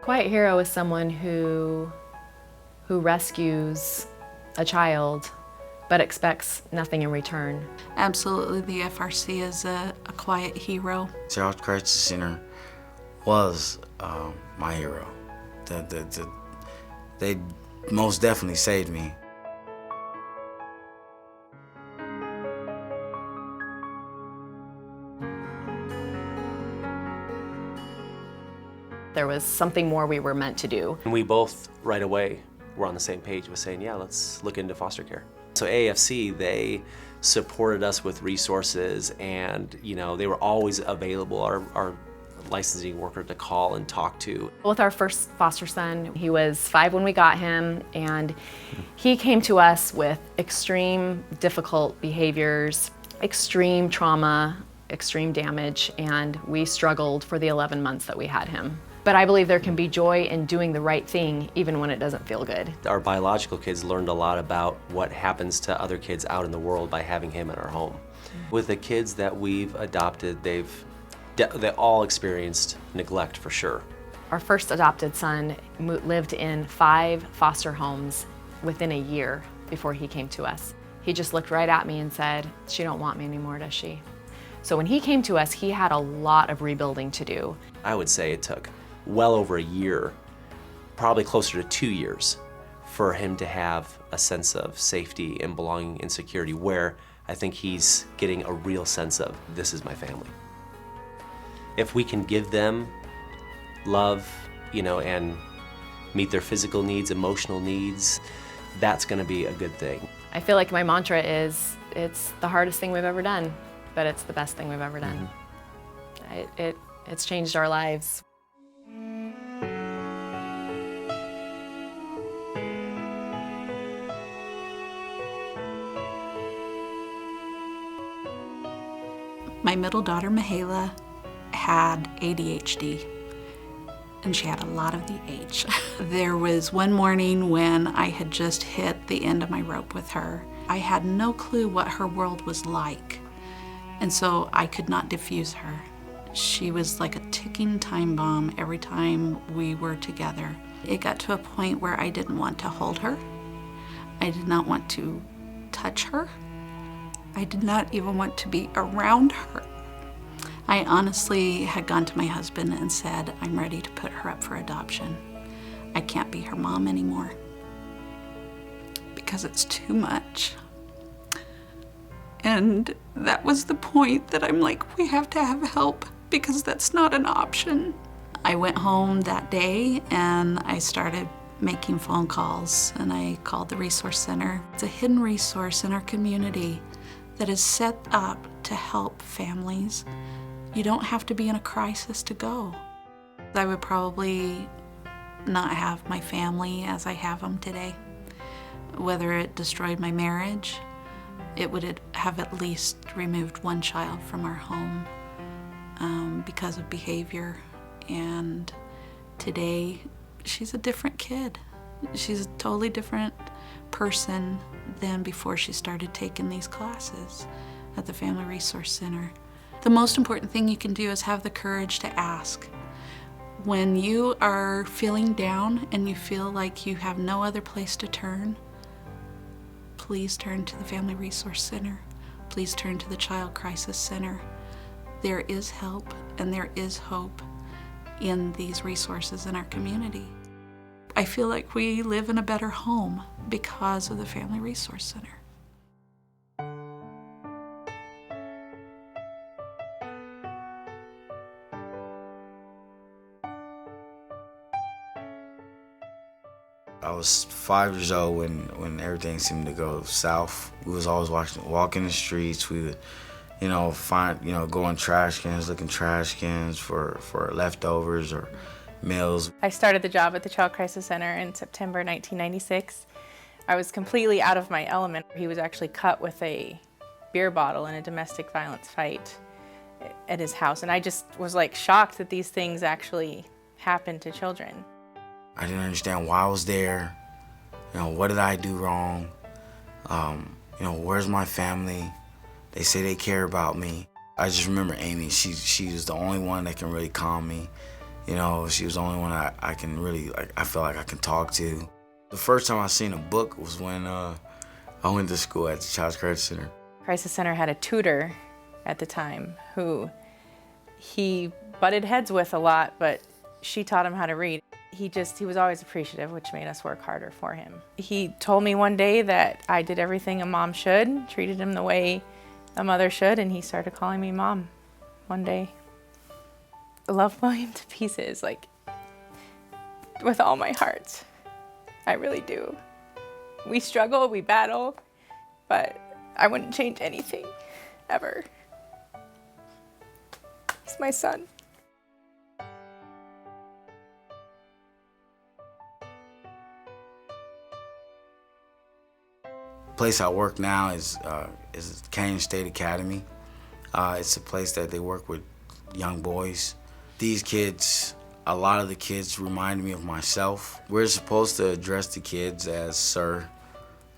Quiet hero is someone who rescues a child but expects nothing in return. Absolutely, the FRC is a quiet hero. Child Crisis Center was my hero. They most definitely saved me. There was something more we were meant to do. And we both, right away, were on the same page with saying, yeah, let's look into foster care. So AFC, they supported us with resources, and they were always available, our licensing worker to call and talk to. With our first foster son, he was 5 when we got him, and he came to us with extreme difficult behaviors, extreme trauma, extreme damage, and we struggled for the 11 months that we had him. But I believe there can be joy in doing the right thing even when it doesn't feel good. Our biological kids learned a lot about what happens to other kids out in the world by having him in our home. With the kids that we've adopted, they all experienced neglect for sure. Our first adopted son lived in 5 foster homes within a year before he came to us. He just looked right at me and said, "She don't want me anymore, does she?" So when he came to us, he had a lot of rebuilding to do. I would say it took well over a year, probably closer to 2 years, for him to have a sense of safety and belonging and security, where I think he's getting a real sense of, this is my family. If we can give them love, and meet their physical needs, emotional needs, that's gonna be a good thing. I feel like my mantra is, it's the hardest thing we've ever done, but it's the best thing we've ever done. It's changed our lives. My middle daughter, Mihaela, had ADHD, and she had a lot of the H. There was one morning when I had just hit the end of my rope with her. I had no clue what her world was like, and so I could not diffuse her. She was like a ticking time bomb every time we were together. It got to a point where I didn't want to hold her. I did not want to touch her. I did not even want to be around her. I honestly had gone to my husband and said, I'm ready to put her up for adoption. I can't be her mom anymore because it's too much. And that was the point that I'm like, we have to have help because that's not an option. I went home that day and I started making phone calls, and I called the Resource Center. It's a hidden resource in our community that is set up to help families. You don't have to be in a crisis to go. I would probably not have my family as I have them today. Whether it destroyed my marriage, it would have at least removed one child from our home because of behavior. And today, she's a different kid. She's a totally different person than before she started taking these classes at the Family Resource Center. The most important thing you can do is have the courage to ask. When you are feeling down and you feel like you have no other place to turn, please turn to the Family Resource Center. Please turn to the Child Crisis Center. There is help and there is hope in these resources in our community. I feel like we live in a better home because of the Family Resource Center. I was 5 years old when everything seemed to go south. We was always walking the streets. We would, go in trash cans, looking trash cans for leftovers or meals. I started the job at the Child Crisis Center in September 1996. I was completely out of my element. He was actually cut with a beer bottle in a domestic violence fight at his house, and I just was like shocked that these things actually happen to children. I didn't understand why I was there. What did I do wrong? Where's my family? They say they care about me. I just remember Amy. She was the only one that can really calm me You know, she was the only one I can really, like, I feel like I can talk to. The first time I seen a book was when I went to school at the Child Crisis Center. Crisis Center had a tutor at the time who he butted heads with a lot, but she taught him how to read. He was always appreciative, which made us work harder for him. He told me one day that I did everything a mom should, treated him the way a mother should, and he started calling me Mom one day. I love William to pieces, like, with all my heart. I really do. We struggle, we battle, but I wouldn't change anything, ever. He's my son. Place I work now is Canyon State Academy. It's a place that they work with young boys. These kids, a lot of the kids remind me of myself. We're supposed to address the kids as sir,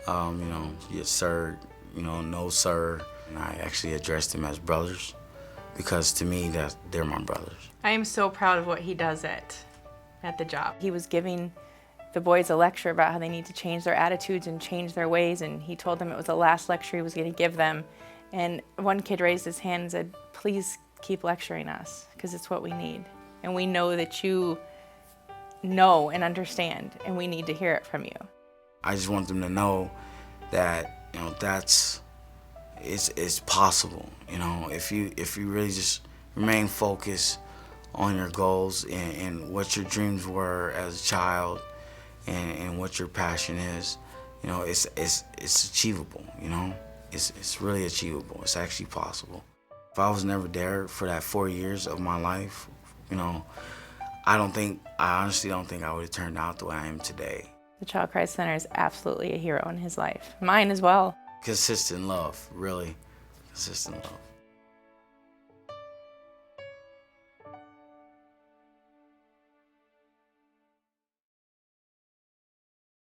you know, yes sir, you know, no sir. And I actually address them as brothers because to me they're my brothers. I am so proud of what he does at the job. He was giving the boys a lecture about how they need to change their attitudes and change their ways, and he told them it was the last lecture he was going to give them. And one kid raised his hand and said, "Please keep lecturing us, because it's what we need. And we know that you know and understand, and we need to hear it from you." I just want them to know that, you know, it's possible. You know, if you really just remain focused on your goals and what your dreams were as a child, and what your passion is, you know, it's achievable, you know? It's really achievable. It's actually possible. If I was never there for that 4 years of my life, you know, I honestly don't think I would have turned out the way I am today. The Child Crisis Center is absolutely a hero in his life. Mine as well. Consistent love, really. Consistent love.